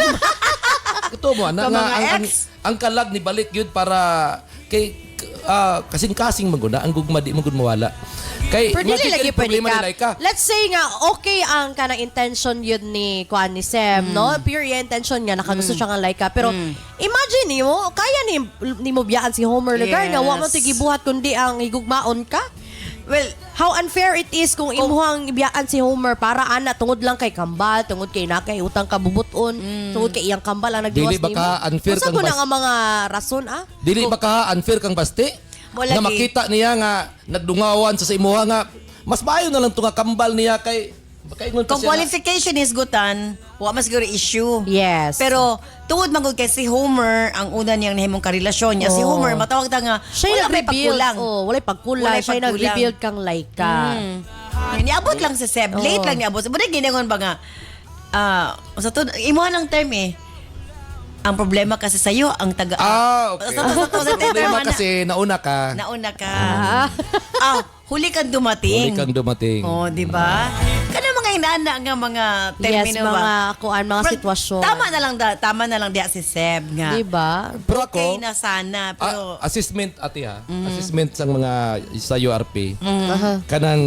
Ito mo, Ka mga ang kalag ni balik yun para kay kasing-kasing maguna, ang gugma di magud mawala. Kay Pero dili lagi pwede problema ni Laika. Let's say nga, okay ang kanang intention yun ni Kuan ni Sem, no? Pure intention nga, nakagusto siya nga Laika. Pero imagine niyo, kaya ni mo biyaan si Homer lugar nga, wa mo tigibuhat kundi ang higugmaon ka. Well, How unfair it is kung imuhang ibiyaan si Homer para ana tungod lang kay kambal, tungod kay nakay utang kabubuton, tungod kay iyang kambal ang nagdiwas Dili baka unfair kang Unsa nga mga rason Dili baka unfair kang basti? Wala Na gi. makita niya nga nagdungawan sa imuha nga mas maayo na lang tunga kambal niya kay ingon pa kung siya na- qualification is gutan, wa mas siguro issue. Yes. Pero tungod magud kay si Homer ang una niyang nahimong karelasyon niya. Si Oh. Homer matawag ta nga siya wala may nag-rebuild. pagkulang. Oh, wala pagkulang. Walay Siya pagkulang. nag-rebuild kang Laika. Niabot lang si Seb. Late lang niabot. Buday ginangon ba nga sa to imuha ng term ang problema kasi sa'yo ang taga okay. sa Problema kasi nauna ka. nauna ka. Huli kang dumating. Huli kang dumating. Oh, di ba? Kana mga inana nga mga termino Yes, ba? mga kuan, mga Pero sitwasyon. Tama na lang diya si Seb nga. Diba? Pero Okay ako, na sana, pero assessment ate ha. Assessment sa mga sa URP. Aha. Kanang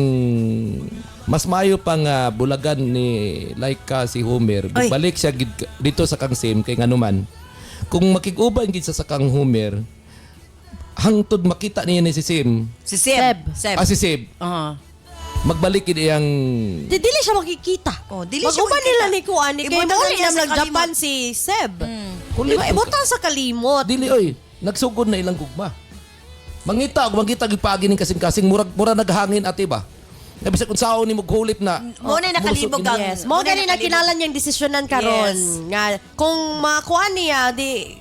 mas maayo pang bulagan ni Laika si Homer. Ay. Balik siya dito sa kang Sem kay nganuman. Kung makiguban gid sa kang Homer, hangtod makita niya ni si Sem. si Seb. Si Seb. Magbalik gid iyang Dili siya makikita. Oh, dili siya Maguban makikita. nila ni Kuan. Kaya Ibutan mo na niya na sa nag-Japan kalimot. si Seb. Kulit. Diba? Ibutang sa kalimot. Dili oy, nagsugod na ilang gugma. Mangita gid pagi ning kasing-kasing mura naghangin ate ba. Nabi sa kung sao ni maghulip na. Mo na nakalibog ang Yes. Mo gani na kinala niyang desisyonan karon nga kung makuha niya dili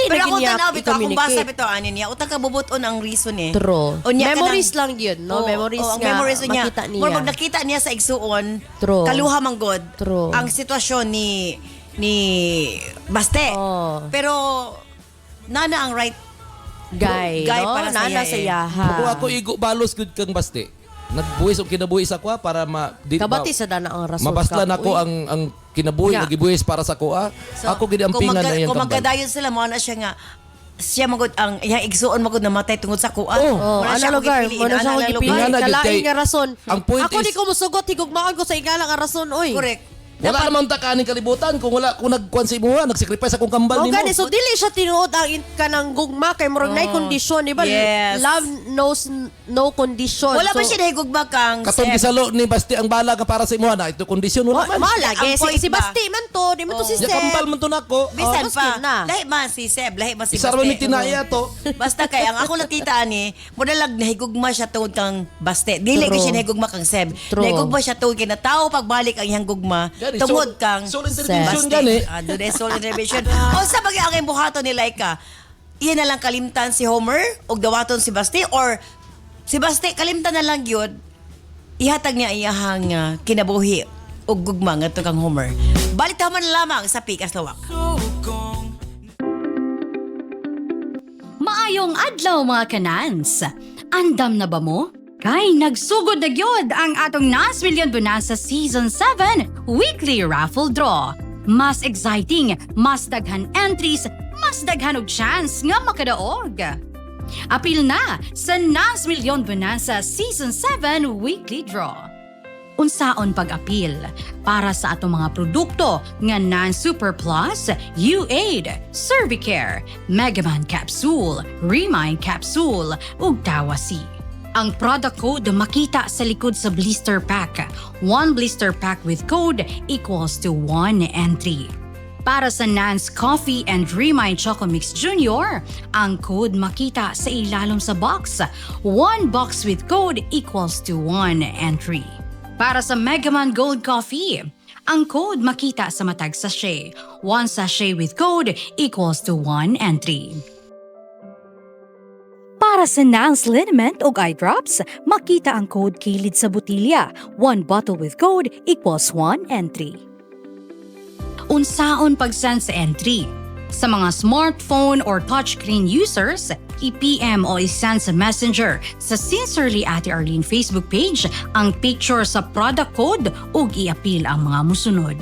Pero na ako niya tanaw bito, akong basa i-communicate. bito anin niya, utang kabubuton ang reason True. Unya ka Memories nang- lang yun, no? Memories ang nga, memories niya. makita niya. Mura pag nakita niya sa igsuon, True. kaluha man god True. ang sitwasyon ni Baste. Oh. Pero nana ang right Guy, Guy no? para sa Nana iya sa eh. yaha. Kung ako igo balos gud kang baste. Nagbuhis og kinabuhis ako para Kabati sa dana ang rason. mabaslan ka. ako Uy. ang kinabuhi Yeah. nagibuhis para sa kuha. Ako gid ang kung pingan na iyang kung kambal. magkadayon sila mo na siya nga siya magud ang iyang igsuon magud namatay tungod sa kuan. Oh, Wala ana siya lugar, magipili, mo na siya ana kong lugar. gipili. Ingana, gid Kalain kay- nga rason. ang point Ako di is- ko musugot, higugmaon ko sa igala nga rason, oy. Correct. Wala naman ta kaning kalibutan kung nagkuan sa imuha, nagsacrifice akong kambal O nimo. gani, so dili siya tinuod ang kanang gugma kay murag nay kondisyon, di ba? Yes. Love knows no condition. Wala so, ba siya nahigugma kang Katong Seb? gisalo ni Basti ang bala ka para sa imuha na ito kondisyon wala man. Malagi. Ang point Si ba? Basti man to, di man to si Ya Seb. kambal man to nako. Bisan Oh, pa. maski na. Lahi man si Seb, lahi man si Isa ra man Baste. ni tinaya to. Basta kay ang ako nakita ani, modalag nahigugma siya tungod kang Baste. Dili True. kay siya nahigugma kang Seb. True. Nahigugma siya tungod kay natao pagbalik ang iyang gugma Gani, tungod kang soul intervention Baste. gani. Doon ay soul intervention. O sa bagay ang iyang buhaton ni Laika, iyan na lang kalimtan si Homer o dawaton si Baste or si Baste kalimtan na lang yun ihatag niya iyahang kinabuhi o gugma nga kang Homer. Balik taman lamang sa Pikas Lawak. Maayong adlaw mga kanans. Andam na ba mo? Kay nagsugod na gyud ang atong Nas Million Bonanza Season 7 Weekly Raffle Draw. Mas exciting, mas daghan entries, mas daghan og chance nga makadaog. Apil na sa Nas Million Bonanza Season 7 Weekly Draw. Unsaon pag-apil para sa atong mga produkto nga Nan Super Plus, U-Aid, Cervicare, Megaman Capsule, Remind Capsule ug Tawasi. Ang product code makita sa likod sa blister pack. One blister pack with code equals to 1 entry. Para sa Nance Coffee and Remind Choco Mix Junior, ang code makita sa ilalom sa box. One box with code equals to 1 entry. Para sa Megaman Gold Coffee, ang code makita sa matag sachet. One sachet with code equals to 1 entry. Para sa Nance Liniment o eye drops, makita ang code kilid sa botilya. One bottle with code equals 1 entry. Unsaon pag-send sa entry? Sa mga smartphone or touchscreen users, i-PM o i-send sa Messenger sa Sincerely Ate Arlene Facebook page ang picture sa product code ug i-appeal ang mga musunod.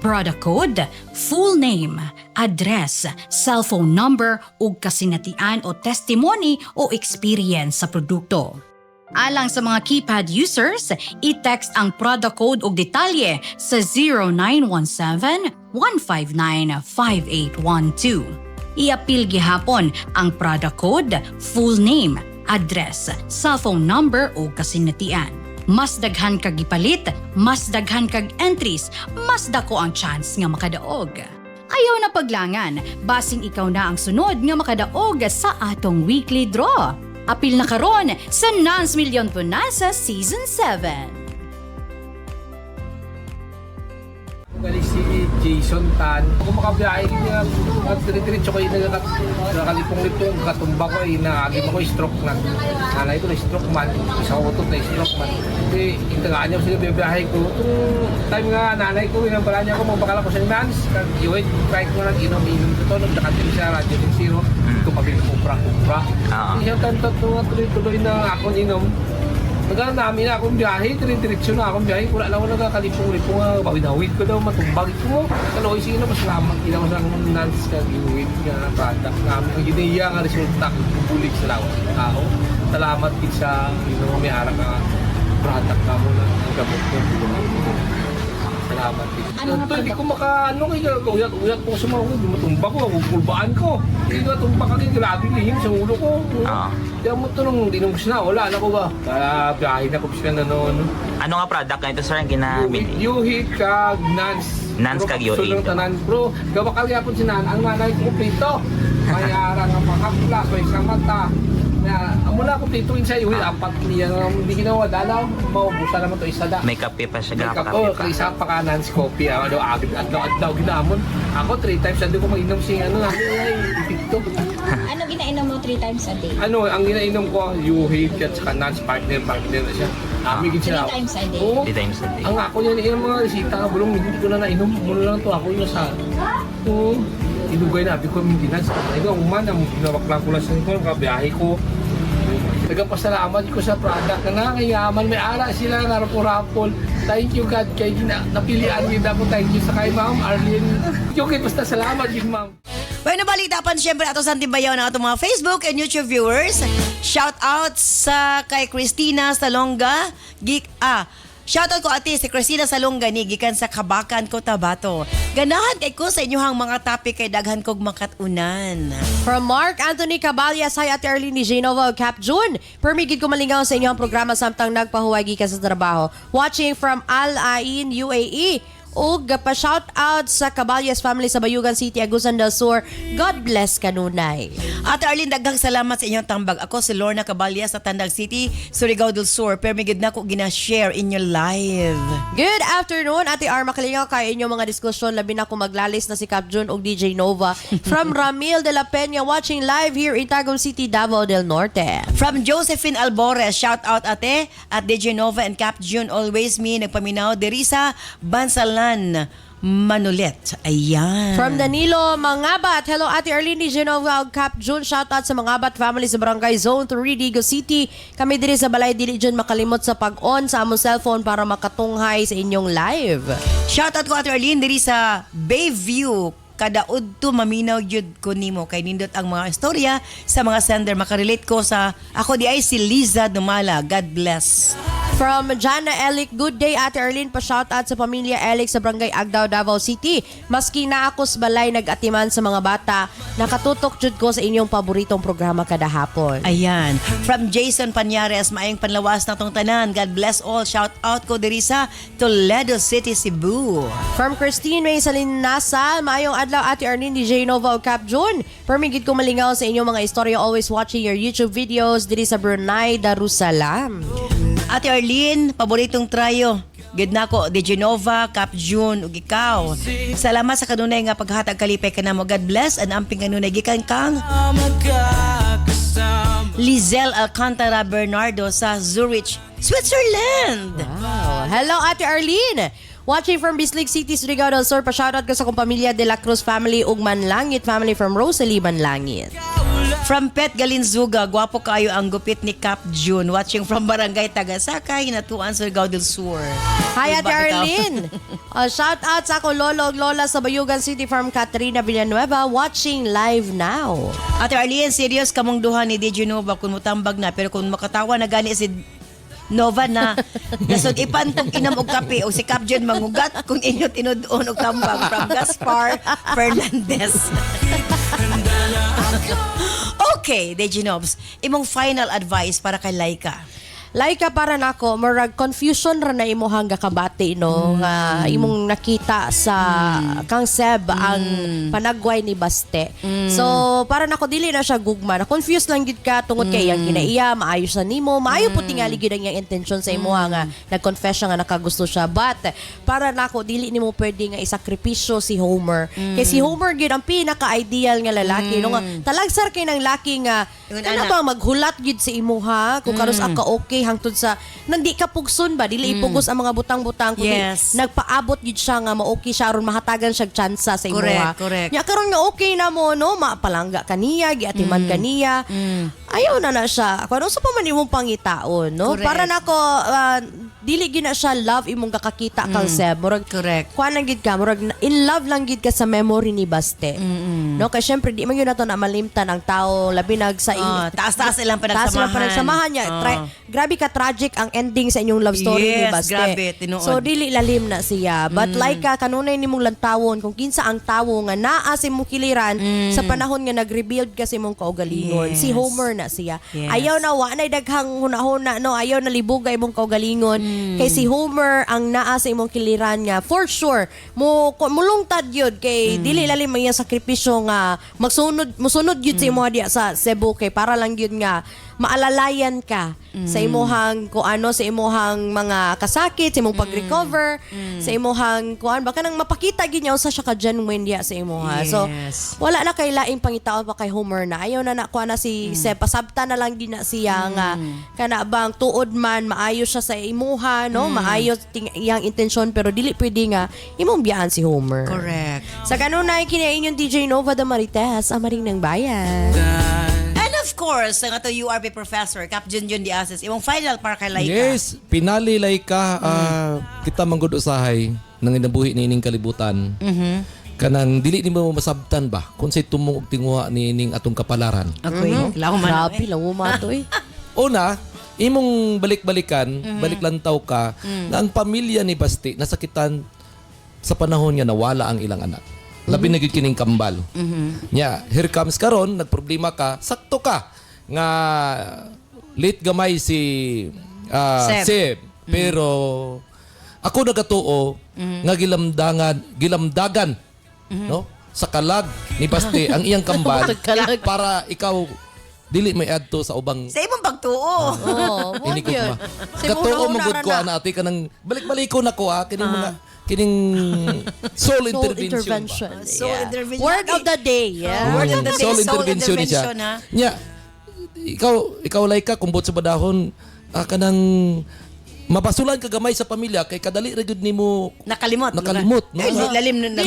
Product code, full name, address, cellphone number ug kasinatian o testimony o experience sa produkto. Alang sa mga keypad users, i-text ang product code ug detalye sa 0917-159-5812. I-appeal gihapon ang product code, full name, address, cellphone number ug kasinatian. Mas daghan kag gipalit, mas daghan kag entries, mas dako ang chance nga makadaog. Ayaw na paglangan, basing ikaw na ang sunod nga makadaog sa atong weekly draw. Apil na karon sa Nans Million Bonanza Season 7. Galing si Jason Tan. Kung makabiyahe niya, nagdiretso ko yung nakalipong-lipong katumba ko, naagim ako stroke na. Nanay ko na stroke man, isa ko ito na stroke man. Kasi itagaan niya ko sila biyahe ko. Itong time nga nanay ko, inambala niya ako, magbakala ko sa Nans. Iwait, try ko lang inom-inom ito. Nagdakatin siya, Radio Zero. Ito pabili kupra-kupra. Isang tanto tuloy-tuloy na ako inom. Nagano namin na akong biyahe, diretso na akong biyahe. Wala lang ako nagkakalipong-lipong, bawid-hawid ko daw, matumbag ko. Kaloy sino, mas lamang ilaw sa Nans kag-iwid nga product namin. Ang ginaya nga resulta, bulig sa lawas ng tao. Salamat din sa may arang nga product na mo na gamot ko. Salamat din. Ito, hindi ko uyat po sa mga ulo. Matumba ko, pulbaan ko. Hindi ko matumba ka din, grabe lihim sa ulo ko. Kaya mo ito nung dinungis na, wala na ko ba? Kaya biyahe na ko sila na noon. Ano nga product na ito, sir, ang ginamit? Yuhit kag Nans. Nans kag Yuhit. Sulong tanan, bro. Gawa kaya po si Nan, ang nanay ko pito. Mayara nga pakapla, so isang mata. Mula ko pituin sa Yuhit, apat niya. Hindi ginawa dalaw, maubusan naman ito isa da. May kape pa siya, May kape kape pa. Isa pa ka Nans coffee. Adlaw ginamon. Ako 3 times a day ko mag-inom siya. Ipito. Ano ginainom mo 3 times a day? Ang ginainom ko, Yuhit at saka Nans partner na siya. Amigin siya. 3 times a day? Oo. 3 times a day. Ang ako niya inom mga resita, bulong hindi ko na nainom. Muna lang to ako yung sa. Oo. Inugay na, ko yung Nans. Ikaw, umana, ginawak lang ko lang sa ito, kabiyahe ko. Nagpasalamat ko sa product na nangayaman. May ara sila na rapol-rapol. Thank you God kay napilian niyo po. Thank you sa kay Ma'am Arlene. Okay, basta salamat din Ma'am. Bueno, balita pan siyempre ato sa timbayaw ng atong mga Facebook and YouTube viewers. Shout out sa kay Christina Salonga. Shout out ko ate si Christina Salonga ni gikan sa Kabakan, Cotabato. Ganahan kay ko sa inyong mga topic kay daghan kog makatunan. From Mark Anthony Caballas, hi Ate Arlene ni Genova o Cap June. Permigid ko malingaw sa inyong programa samtang nagpahuwagi ka sa trabaho. Watching from Al Ain, UAE. Ug pa-shout out sa Caballas family sa Bayugan City, Agusan del Sur. God bless kanunay. Ate Arlene, daghang salamat sa inyong tambag. Ako si Lorna Caballas sa Tandag City, Surigao del Sur. Permigid na ko gina-share in your live. Good afternoon, Ate Ar. Makalingaw kayo inyong mga diskusyon. Labi na kung maglalis na si Cap June o DJ Nova. From Ramil de la Peña, watching live here in Tagum City, Davao del Norte. From Josephine Albores, shout out ate at DJ Nova and Cap June. Always me, nagpaminaw. Derisa Bansalan Manulet. Ayan. From Danilo Mangabat, hello Ate Arlene Genova ug Cap June. Shout out sa Mangabat family sa Barangay Zone 3, Digo City. Kami diri sa Balay dili dyan makalimot sa pag-on sa among cellphone para makatunghay sa inyong live. Shout out ko Ate Arlene diri sa Bayview. Kadaud to maminaw yun ko nimo kay nindot ang mga istorya sa mga sender. Makarelate ko sa ako di ay si Liza Dumala. God bless. From Jana Elic, good day Ate Arlene, pa-shoutout sa pamilya Elic sa Barangay Agdao, Davao City. Maski na ako sa balay nag-atiman sa mga bata, nakatutok jud ko sa inyong paboritong programa kada hapon. Ayan. From Jason Panyares, maayong panlawas na tong tanan. God bless all. Shout out ko diri sa Toledo City, Cebu. From Christine May Salinasa, maayong adlaw Ate Arlene, DJ Nova ug Cap June. Permigid ko malingaw sa inyong mga istorya, always watching your YouTube videos diri sa Brunei, Darussalam. Ate Arlene, paboritong trayo. Gid nako DJ Nova, Cap June ug ikaw. Salamat sa kanunay nga paghatag kalipay kanamo. God bless and amping kanunay gikan kang Lizelle Alcantara Bernardo sa Zurich, Switzerland. Wow. Hello Ate Arlene. Watching from Bislig City, Surigao del Sur. Pa-shoutout ko sa kong pamilya De La Cruz family ug Manlangit family from Rosalie Manlangit. From Pet Galinzuga, gwapo kayo ang gupit ni Cap June. Watching from Barangay Tagasakay, Hinatuan, Surigao del Sur. Hi, Ate Diba, ikaw? Arlene. Shout out sa ako lolo ug lola sa Bayugan City Farm, Catrina Villanueva, watching live now. Ate Arlene, serious kamong duha ni DJ Nova kung mutambag na. Pero kung makatawa na gani si Nova na nasod ipantog inam og kape o si Cap June mangugat kung inyo tinud-on og tambag from Gaspar Fernandez. Okay, DJ Nobs, imong final advice para kay Laika. Laika para nako, murag confusion ra na imo hangga kabati no nga imong nakita sa Kang Seb ang panagway ni Baste. So para nako dili na siya gugma. Na confused lang gid ka tungod kay iyang kinaiya, maayo sa nimo, maayo pud tingali gid ang iyang intention sa imo nga nag-confess siya nga nakagusto siya. But para nako dili nimo pwede nga isakripisyo si Homer. Kay si Homer gid ang pinaka-ideal nga lalaki no nga talagsar kay nang laki nga kana ba maghulat gid sa imo ha kung karos ka okay hangtod sa nandi ka pugson ba dili ipugos ang mga butang-butang kundi nagpaabot gid siya nga ma-okay siya aron mahatagan siya tsansa sa imo ha. Correct. Nya karon nga okay na mo no mapalangga kaniya giatiman kaniya. Ayaw na siya. Kung sa pa man imong pangitaon no Correct. para nako dili gid na siya love imong kakakita Kang Seb. Murag Correct. kuan lang gid ka murag in love lang gid ka sa memory ni Baste. No kay syempre di man yun nato na malimtan ang tao labi nag sa taas-taas ilang taas lang panagsamahan niya. Grabe ka tragic ang ending sa inyong love story ni Yes, Baste. grabe, tinuod. So dili lalim na siya. But like ka kanunay nimong lantawon kung kinsa ang tawo nga naa sa imong kiliran sa panahon nga nag-rebuild ka sa imong kaugalingon. Yes. Si Homer na siya. Yes. Ayaw na wa nay daghang hunahuna no, ayaw na libugay imong kaugalingon. Kay si Homer ang naa sa imong kiliran nga for sure mulungtad yun kay dili lalim ang iyang sakripisyo nga musunod yun sa imo diya sa Cebu kay para lang yun nga maalalayan ka sa imuhang kuano sa imuhang mga kasakit sa imong pag-recover sa imuhang kuan baka nang mapakita gid niya usa siya ka genuine diya sa imuha. So wala na kay laing pangitaon pa kay Homer na ayaw na kuan na si Seb pasabta na lang din na siya nga kana bang tuod man maayo siya sa imuha no maayo iyang intensyon pero dili pwede nga imong biyahan si Homer. Correct. Sa kanunay kini inyong DJ Nova de Marites amaring ng bayan. And of course, ang ato URP professor, Cap Junjun Diazes, imong final para kay Laika. Yes, pinali Laika, kita manggod usahay nang inabuhi ni ining kalibutan. Kanang dili nimo masabtan ba kung say tumong og tinguha ni ining atong kapalaran. Okay, Grabe, lawo matoy. Una, imong balik-balikan, baliklantaw ka na ang pamilya ni Basti nasakitan sa panahon nga nawala ang ilang anak. Labi na gid kining kambal. Nya, here comes karon, nagproblema ka, sakto ka nga late gamay si Seb. Pero ako nagatuo nga gilamdagan no sa kalag ni Basti ang iyang kambal para ikaw dili may adto sa ubang Sa imong pagtuo. ini ko ma. Katuo mo gud ko ana ati kanang balik-baliko na ko kining soul intervention. Soul intervention. Word of the day. Yeah. Word of the day, Soul soul intervention ni siya. intervention, ha? Nya, ikaw Laika kung buot sa badahon kanang mabasulan ka gamay sa pamilya kay kadali ra gyud nimo Nakalimot. no? Lalim na.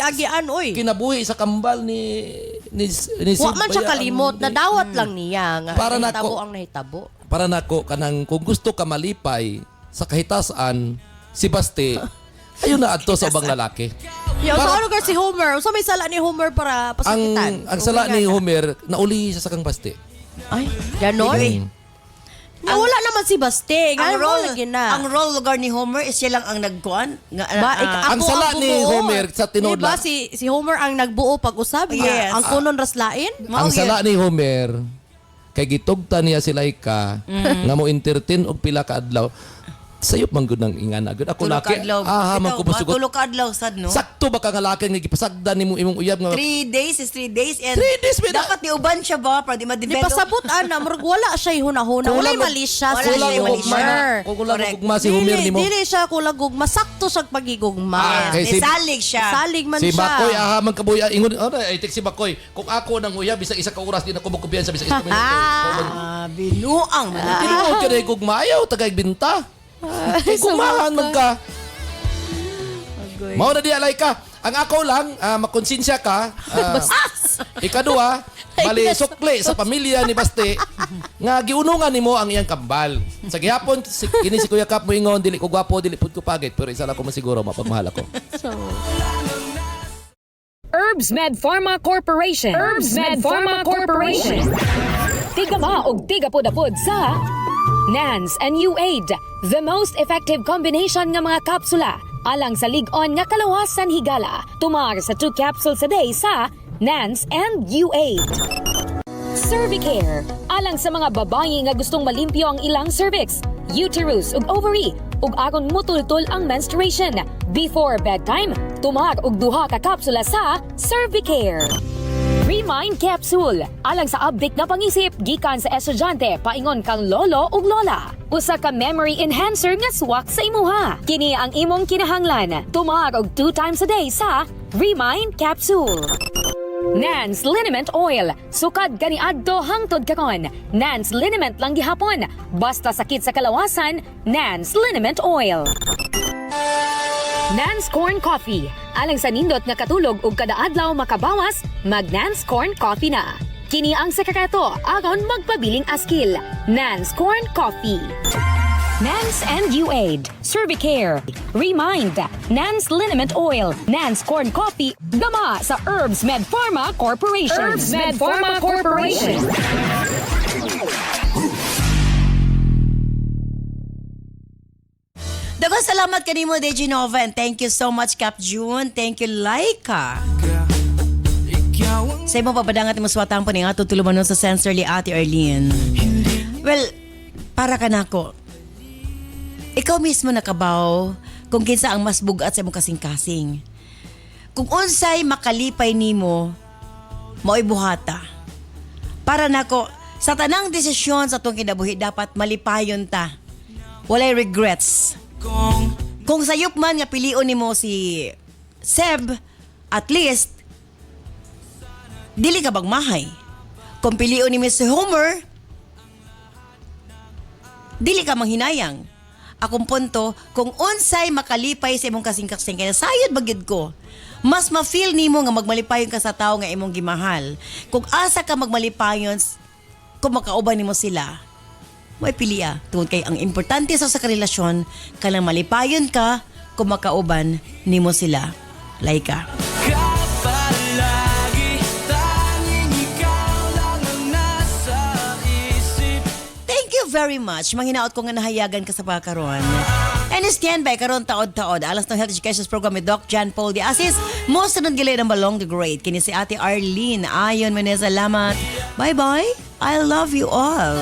Agian oy. Kinabuhi sa kambal ni Wa man siya Bayaan. kalimot, nadawat lang niya nga Para nahitabo nako. ang nahitabo. Para nako kanang kung gusto ka malipay sa kahitasan si Basti ayun na adto sa ubang lalaki. Yo, sa ano ka si Homer? Unsa may sala ni Homer para pasakitan? Ang sala ni Homer nauli sa sakang Basti. Ay, ganon. Wala naman si Baste. Ang role lugar ni Homer is siya lang ang nagkuan. Ang sala ni Homer sa tinuod diba, lang. si Homer ang nagbuo pag-usab. Yes. Ang kunon raslain. Ang sala ni Homer kay gitugta niya si Laika nga mo entertain og pila ka adlaw. Sayop man gud nang ingan agad ako laki. Man ko basugot. Tulog ka adlaw sad no. Sakto ba ka nga laki nga gipasagdan nimo imong uyab nga 3 days is 3 days and 3 days ba dapat niuban siya ba para di Di ma-develop. pasabot ana, murag wala siya hunahuna. Wala malisya si Homer. Kung kulang gugma si Homer nimo. Dili siya kulang gugma, sakto sa pagigugma. kay si- Salig siya. Salig man Si siya. Bakoy man kabuya ingon ay tek si Bakoy kung ako nang uyab bisag isa ka oras di na ko magkumpiyansa bisag 1 minuto. Binuang man. Tinuod ka na gugma ayaw tagay binta. Kung kumahan magka Mao na diya Laika. Ang ako lang, makonsensya ka. Ikaduha, bali sukli sa pamilya ni Baste nga giunungan nimo ang iyang kambal. Sa gihapon kini si Kuya Kap moingon dili ko gwapo, dili pud ko pagit, pero isa lang ko masiguro mapagmahal ako. Herbs Med Pharma Corporation. Herbs Med Pharma Corporation. Tigama og tigapod-apod sa NANS and U8, the most effective combination nga mga kapsula alang sa lig-on nga kalawasan higala. Tumar sa 2 capsules a day sa NANS and U8. Cervicare, alang sa mga babae nga gustong malimpyo ang ilang cervix, uterus ug ovary, ug aron mutultol ang menstruation. Before bedtime, tumar og 2 ka kapsula sa Cervicare. Remind Capsule, alang sa update na pangisip gikan sa estudyante paingon kang lolo ug lola. Usa ka memory enhancer nga swak sa imuha. Kini ang imong kinahanglan. Tumar og 2 times a day sa Remind Capsule. Nance Liniment Oil. Sukad kaniadto hangtod karon. Nance Liniment lang gihapon. Basta sakit sa kalawasan, Nance Liniment Oil. Nance Corn Coffee. Alang sa nindot nga katulog ug kada adlaw makabawas, mag Nance Corn Coffee na. Kini ang sekreto aron magpabiling askil. Nance Corn Coffee. Nance and U8, Cervicare, Remind, Nance Liniment Oil, Nance Corn Coffee, gama sa Herbs Med Pharma Corporation. Herbs Med Pharma Corporation. Daghang salamat kanimo DJ Nova and thank you so much Cap June. Thank you Laika. Sa imong papadangat mo swatang po ni nga tutulumanon sa Sensorly Ate Arlene. Well, para ka nako. Ikaw mismo nakabaw kung kinsa ang mas bugat sa imong kasing-kasing. Kung unsay makalipay nimo, mao'y buhata. Para nako, sa tanang desisyon sa atong kinabuhi dapat malipayon ta. Walay regrets. Kung sayop man nga pilion nimo si Seb, at least dili ka bagmahay. Kung pilion nimo si Homer, dili ka manghinayang. Akong punto, kung unsay makalipay sa imong kasing-kasing kaya sayod bagid ko. Mas ma-feel nimo nga magmalipayon ka sa tao nga imong gimahal. Kung asa ka magmalipayon, kung makauban nimo sila, may piliya. Tungod kay ang importante sa karelasyon, kanang malipayon ka, kung makauban nimo sila. Laika. Very much. Manghinaot ko nga nahayagan ka sa pagkaroon. And stand by karon taod-taod. Alas ng Health Education Program with Doc John Paul de Asis. Most sunod gilid ang Balong the Great. Kini si Ate Arlene. Ayon, salamat. Bye-bye. I love you all.